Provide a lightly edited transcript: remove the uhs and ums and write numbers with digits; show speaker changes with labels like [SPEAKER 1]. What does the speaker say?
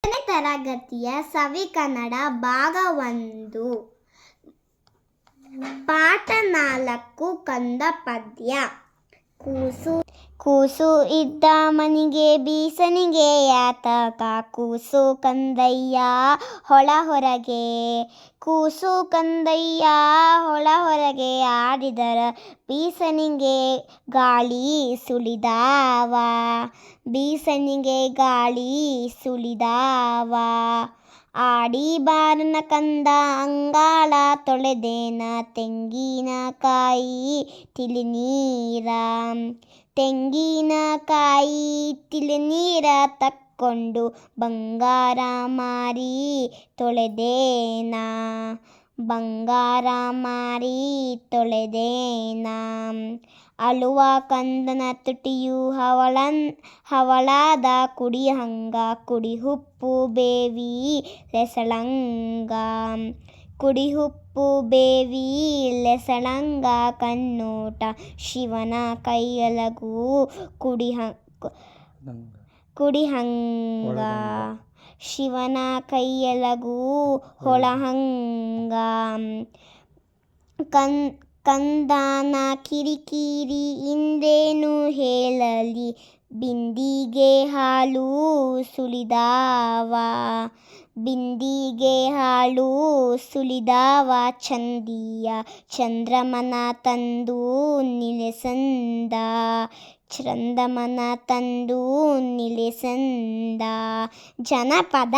[SPEAKER 1] ತರಗತಿಯ ಸವಿ ಕನ್ನಡ ಭಾಗ 1 ಪಾಠ 4 ಕಂದ ಪದ್ಯ. ಕೂಸು ಇದ್ದ ಮನಿಗೆ ಬೀಸನಿಗೆ ಯಾತಕ ಕೂಸು ಕಂದಯ್ಯ ಹೊಳ ಹೊರಗೆ. ಕೂಸು ಕಂದಯ್ಯ ಹೊಳ ಹೊರಗೆ ಆಡಿದರ ಬೀಸನಿಗೆ ಗಾಳಿ ಸುಳಿದಾವ. ಬೀಸನಿಗೆ ಗಾಳಿ ಸುಳಿದಾವ. ಆಡಿ ಬಾರನ ಕಂದ ಅಂಗಾಳ ತೊಳೆದೇನ ತೆಂಗಿನಕಾಯಿ ತಿಳಿನೀರ. ತೆಂಗಿನಕಾಯಿ ತಿಳಿನೀರ ತಕ್ಕೊಂಡು ಬಂಗಾರ ಮಾರಿ ತೊಳೆದೇನ. ಬಂಗಾರ ಮಾರಿ ತೊಳೆದೇನ. ಅಳುವ ಕಂದನ ತುಟಿಯು ಹವಳಾದ ಕುಡಿಹಂಗ ಕುಡಿಹುಪ್ಪು ಬೇವಿ ಲೆಸಳಂಗ. ಕುಡಿಹುಪ್ಪು ಬೇವಿ ಲೆಸಳಂಗ ಕಣ್ಣೋಟ ಶಿವನ ಕೈಯಲಗು ಕುಡಿಹಂಗ. ಶಿವನ ಕೈಯಲಗು ಹೊಳಹಂಗ. ಕಂದನ ಕಿರಿಕಿರಿ ಇಂದೇನು ಹೇಳಲಿ ಬಿಂದಿಗೆ ಹಾಲು ಸುಳಿದಾವ. ಬಿಂದಿಗೆ ಹಾಲು ಸುಳಿದಾವ ಚಂದಿಯ ಚಂದ್ರಮನ ತಂದು ನಿಲೆಸಂದ. ಚಂದ್ರಮನ ತಂದು ನಿಲೆಸಂದ. ಜನಪದ.